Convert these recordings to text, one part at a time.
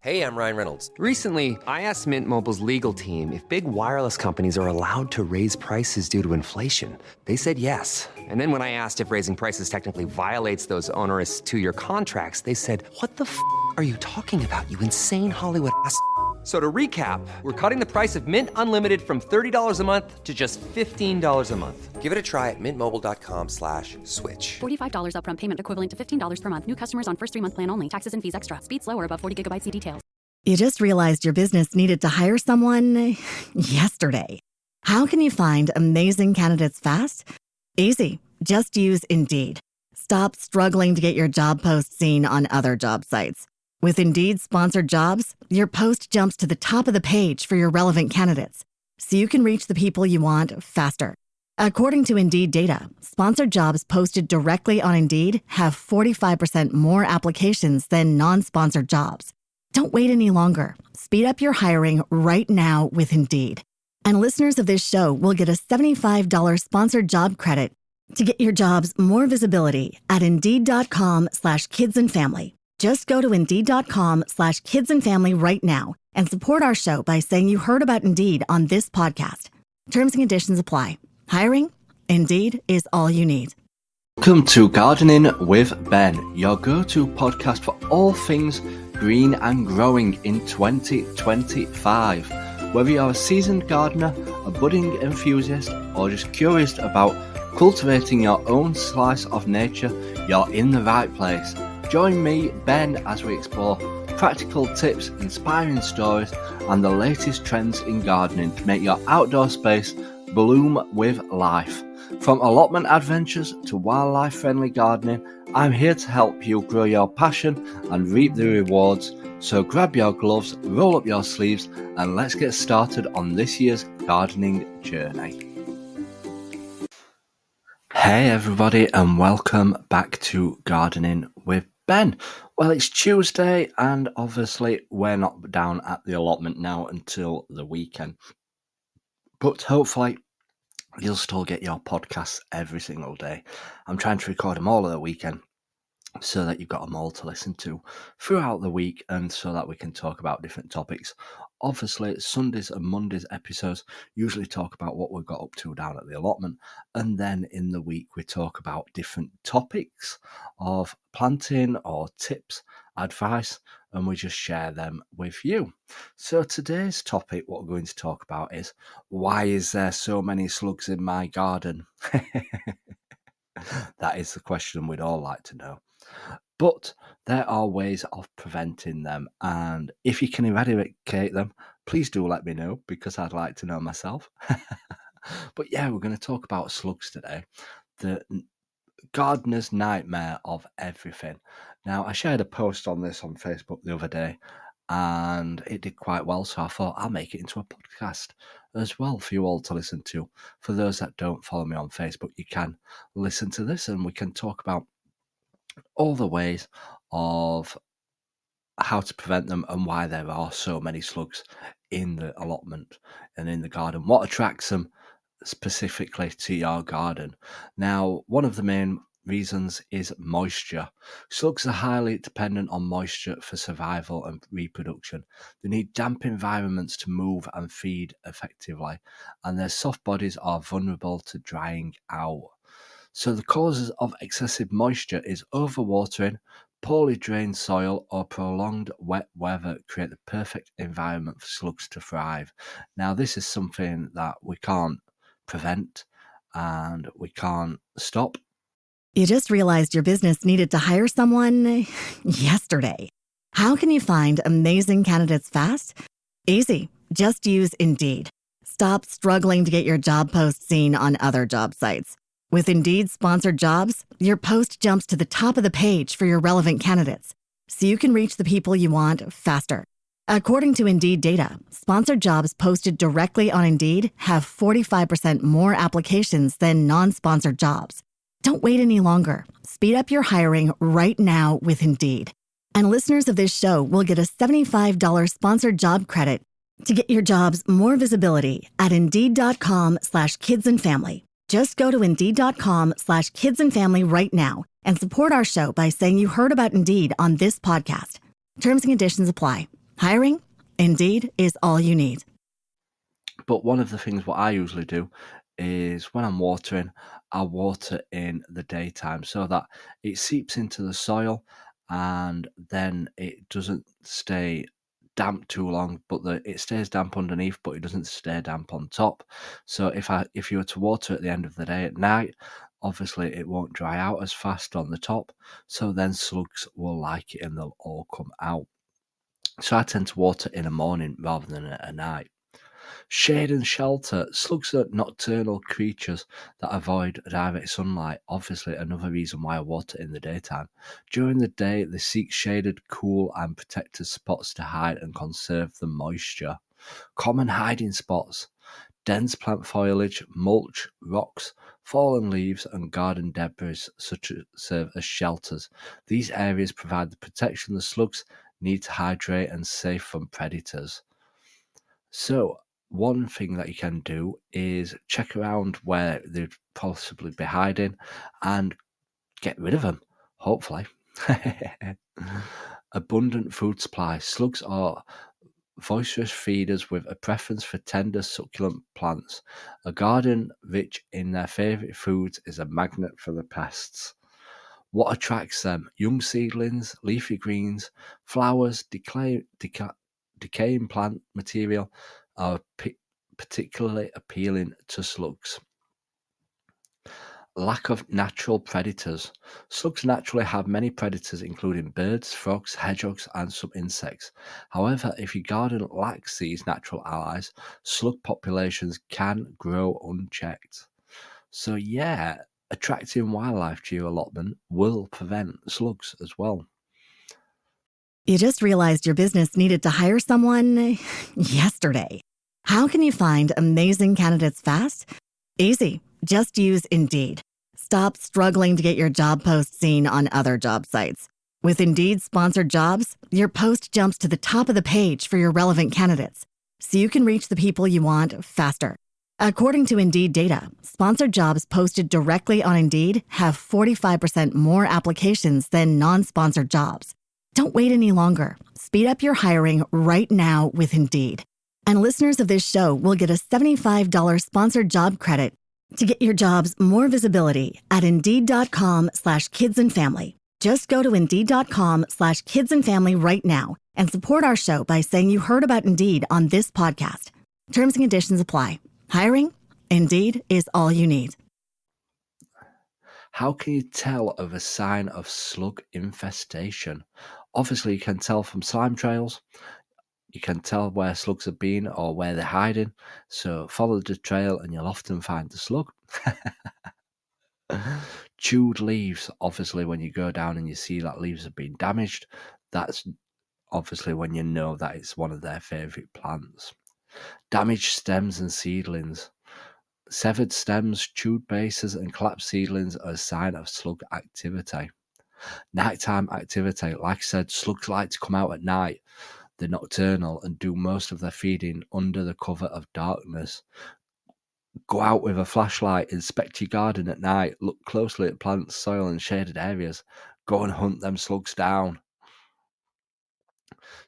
Hey, I'm Ryan Reynolds. Recently, I asked Mint Mobile's legal team if big wireless companies are allowed to raise prices due to inflation. They said yes. And then when I asked if raising prices technically violates those onerous two-year contracts, they said, "What the f*** are you talking about, you insane Hollywood ass?" So to recap, we're cutting the price of Mint Unlimited from $30 a month to just $15 a month. Give it a try at mintmobile.com/switch. $45 upfront payment equivalent to $15 per month. New customers on first 3-month plan only. Taxes and fees extra. Speed slower above 40 gigabytes per details. You just realized your business needed to hire someone yesterday. How can you find amazing candidates fast? Easy. Just use Indeed. Stop struggling to get your job post seen on other job sites. With Indeed sponsored jobs, your post jumps to the top of the page for your relevant candidates, so you can reach the people you want faster. According to Indeed data, sponsored jobs posted directly on Indeed have 45% more applications than non-sponsored jobs. Don't wait any longer. Speed up your hiring right now with Indeed. And listeners of this show will get a $75 sponsored job credit to get your jobs more visibility at Indeed.com/kidsandfamily. Just go to Indeed.com/kidsandfamily right now and support our show by saying you heard about Indeed on this podcast. Terms and conditions apply. Hiring? Indeed is all you need. Welcome to Gardening with Ben, your go-to podcast for all things green and growing in 2025. Whether you're a seasoned gardener, a budding enthusiast, or just curious about cultivating your own slice of nature, you're in the right place. Join me, Ben, as we explore practical tips, inspiring stories, and the latest trends in gardening to make your outdoor space bloom with life. From allotment adventures to wildlife-friendly gardening, I'm here to help you grow your passion and reap the rewards. So grab your gloves, roll up your sleeves, and let's get started on this year's gardening journey. Hey everybody, and welcome back to Gardening with Ben. Well, it's Tuesday, and obviously we're not down at the allotment now until the weekend. But hopefully you'll still get your podcasts every single day. I'm trying to record them all at the weekend so that you've got them all to listen to throughout the week, and so that we can talk about different topics. Obviously, Sundays and Mondays episodes usually talk about what we've got up to down at the allotment, and then in the week we talk about different topics of planting or tips, advice, and we just share them with you. So today's topic, what we're going to talk about is, why is there so many slugs in my garden? That is the question we'd all like to know. But there are ways of preventing them, and if you can eradicate them, please do let me know, because I'd like to know myself. But yeah, we're going to talk about slugs today, the gardener's nightmare of everything. Now, I shared a post on this on Facebook the other day, and it did quite well, so I thought I'll make it into a podcast as well for you all to listen to. For those that don't follow me on Facebook, you can listen to this, and we can talk about all the ways of how to prevent them and why there are so many slugs in the allotment and in the garden. What attracts them specifically to your garden? Now, one of the main reasons is moisture. Slugs are highly dependent on moisture for survival and reproduction. They need damp environments to move and feed effectively, and their soft bodies are vulnerable to drying out. So the causes of excessive moisture is overwatering, poorly drained soil, or prolonged wet weather create the perfect environment for slugs to thrive. Now, this is something that we can't prevent and we can't stop. You just realized your business needed to hire someone yesterday. How can you find amazing candidates fast? Easy. Just use Indeed. Stop struggling to get your job post seen on other job sites. With Indeed sponsored jobs, your post jumps to the top of the page for your relevant candidates, so you can reach the people you want faster. According to Indeed data, sponsored jobs posted directly on Indeed have 45% more applications than non-sponsored jobs. Don't wait any longer. Speed up your hiring right now with Indeed. And listeners of this show will get a $75 sponsored job credit to get your jobs more visibility at Indeed.com/kidsandfamily. Just go to Indeed.com/kidsandfamily right now and support our show by saying you heard about Indeed on this podcast. Terms and conditions apply. Hiring? Indeed is all you need. But one of the things what I usually do is when I'm watering, I water in the daytime so that it seeps into the soil and then it doesn't stay damp too long, but it stays damp underneath, but it doesn't stay damp on top. So if you were to water at the end of the day at night, obviously it won't dry out as fast on the top. So then slugs will like it and they'll all come out. So I tend to water in the morning rather than at night. Shade and shelter. Slugs are nocturnal creatures that avoid direct sunlight. Obviously, another reason why I water in the daytime. During the day, they seek shaded, cool, and protected spots to hide and conserve the moisture. Common hiding spots. Dense plant foliage, mulch, rocks, fallen leaves, and garden debris serve as shelters. These areas provide the protection the slugs need to hydrate and safe from predators. So, one thing that you can do is check around where they'd possibly be hiding and get rid of them, hopefully. Abundant food supply. Slugs are voracious feeders with a preference for tender, succulent plants. A garden rich in their favourite foods is a magnet for the pests. What attracts them? Young seedlings, leafy greens, flowers, decaying plant material are particularly appealing to slugs. Lack of natural predators. Slugs naturally have many predators, including birds, frogs, hedgehogs, and some insects. However, if your garden lacks these natural allies, slug populations can grow unchecked. So, yeah, attracting wildlife to your allotment will prevent slugs as well. You just realized your business needed to hire someone yesterday. How can you find amazing candidates fast? Easy. Just use Indeed. Stop struggling to get your job post seen on other job sites. With Indeed sponsored jobs, your post jumps to the top of the page for your relevant candidates, so you can reach the people you want faster. According to Indeed data, sponsored jobs posted directly on Indeed have 45% more applications than non-sponsored jobs. Don't wait any longer. Speed up your hiring right now with Indeed. And listeners of this show will get a $75 sponsored job credit to get your jobs more visibility at Indeed.com/kidsandfamily. Just go to Indeed.com/kidsandfamily right now and support our show by saying you heard about Indeed on this podcast. Terms and conditions apply. Hiring? Indeed is all you need. How can you tell of a sign of slug infestation? Obviously, you can tell from slime trails. You can tell where slugs have been or where they're hiding. So follow the trail and you'll often find the slug. Chewed leaves. Obviously, when you go down and you see that leaves have been damaged, that's obviously when you know that it's one of their favourite plants. Damaged stems and seedlings. Severed stems, chewed bases, and collapsed seedlings are a sign of slug activity. Nighttime activity. Like I said, slugs like to come out at night. They're nocturnal and do most of their feeding under the cover of darkness. Go out with a flashlight, inspect your garden at night, look closely at plants, soil, and shaded areas. Go and hunt them slugs down.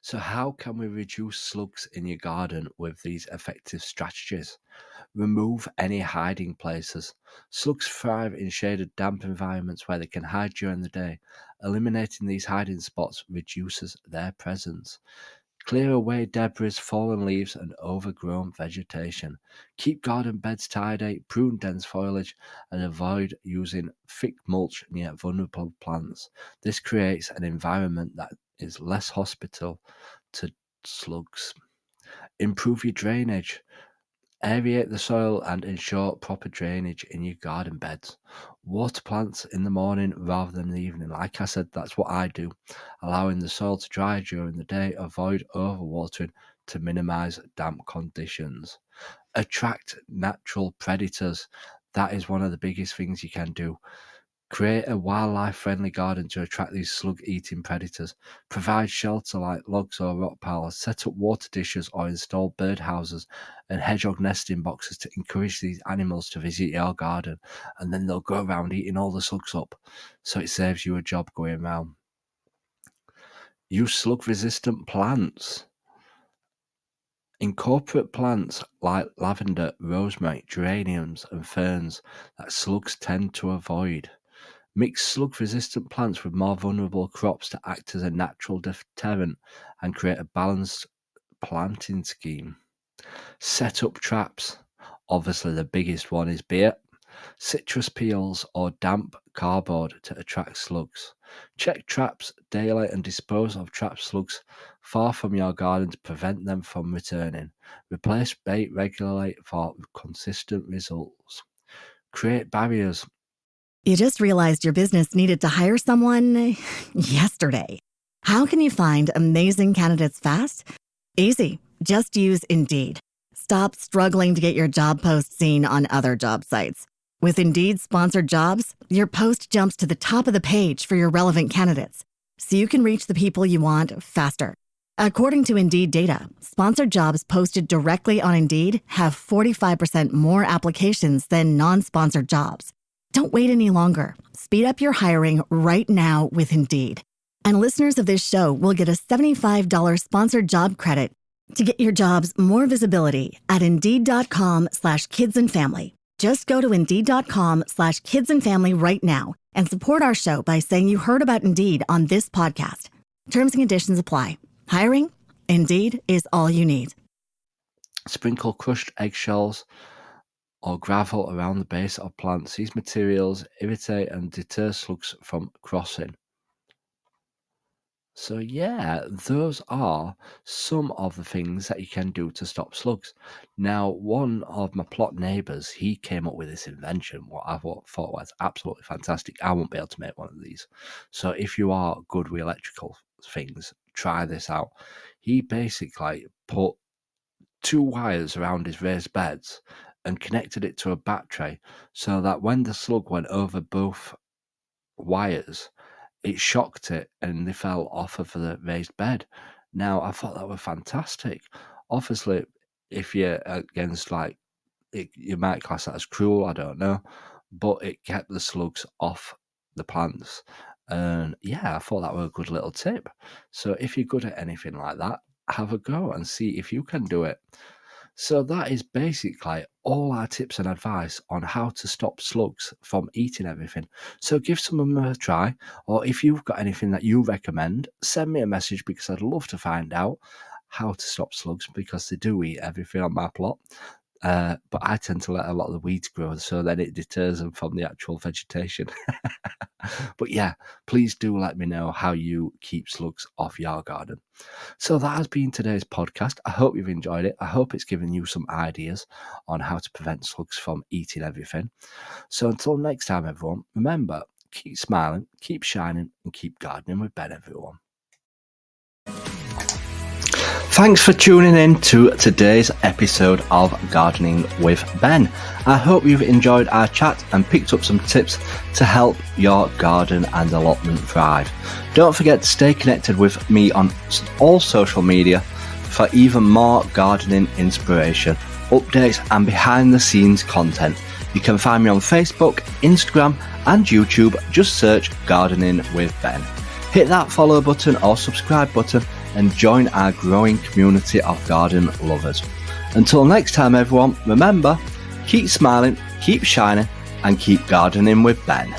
So how can we reduce slugs in your garden with these effective strategies? Remove any hiding places. Slugs thrive in shaded, damp environments where they can hide during the day. Eliminating these hiding spots reduces their presence. Clear away debris, fallen leaves, and overgrown vegetation. Keep garden beds tidy, prune dense foliage, and avoid using thick mulch near vulnerable plants. This creates an environment that is less hospitable to slugs. Improve your drainage. Aerate the soil and ensure proper drainage in your garden beds. Water plants in the morning rather than the evening. Like I said, that's what I do. Allowing the soil to dry during the day. Avoid overwatering to minimize damp conditions. Attract natural predators. That is one of the biggest things you can do. Create a wildlife-friendly garden to attract these slug-eating predators. Provide shelter like logs or rock piles. Set up water dishes or install bird houses and hedgehog nesting boxes to encourage these animals to visit your garden, and then they'll go around eating all the slugs up. So it saves you a job going around. Use slug-resistant plants. Incorporate plants like lavender, rosemary, geraniums, and ferns that slugs tend to avoid. Mix slug-resistant plants with more vulnerable crops to act as a natural deterrent and create a balanced planting scheme. Set up traps. Obviously, the biggest one is beer, citrus peels, or damp cardboard to attract slugs. Check traps daily and dispose of trapped slugs far from your garden to prevent them from returning. Replace bait regularly for consistent results. Create barriers. You just realized your business needed to hire someone yesterday. How can you find amazing candidates fast? Easy. Just use Indeed. Stop struggling to get your job post seen on other job sites. With Indeed sponsored jobs, your post jumps to the top of the page for your relevant candidates, so you can reach the people you want faster. According to Indeed data, sponsored jobs posted directly on Indeed have 45% more applications than non-sponsored jobs. Don't wait any longer. Speed up your hiring right now with Indeed. And listeners of this show will get a $75 sponsored job credit to get your jobs more visibility at Indeed.com/kidsandfamily. Just go to Indeed.com/kidsandfamily right now and support our show by saying you heard about Indeed on this podcast. Terms and conditions apply. Hiring? Indeed is all you need. Sprinkle crushed eggshells or gravel around the base of plants. These materials irritate and deter slugs from crossing. So yeah, those are some of the things that you can do to stop slugs. Now, one of my plot neighbours, he came up with this invention, what I thought was absolutely fantastic. I won't be able to make one of these. So if you are good with electrical things, try this out. He basically put 2 wires around his raised beds and connected it to a battery so that when the slug went over both wires, it shocked it and they fell off of the raised bed. Now, I thought that was fantastic. Obviously, if you're against, like, you might class that as cruel, I don't know. But it kept the slugs off the plants. And yeah, I thought that was a good little tip. So if you're good at anything like that, have a go and see if you can do it. So that is basically all our tips and advice on how to stop slugs from eating everything. So give some of them a try, or if you've got anything that you recommend, send me a message because I'd love to find out how to stop slugs because they do eat everything on my plot. But I tend to let a lot of the weeds grow, so then it deters them from the actual vegetation. But yeah, please do let me know how you keep slugs off your garden. So that has been today's podcast. I hope you've enjoyed it. I hope it's given you some ideas on how to prevent slugs from eating everything. So until next time, everyone, remember, keep smiling, keep shining, and keep gardening with Ben, everyone. Thanks for tuning in to today's episode of Gardening with Ben. I hope you've enjoyed our chat and picked up some tips to help your garden and allotment thrive. Don't forget to stay connected with me on all social media for even more gardening inspiration, updates and behind the scenes content. You can find me on Facebook, Instagram and YouTube. Just search Gardening with Ben. Hit that follow button or subscribe button and join our growing community of garden lovers. Until next time, everyone, remember, keep smiling, keep shining, and keep gardening with Ben.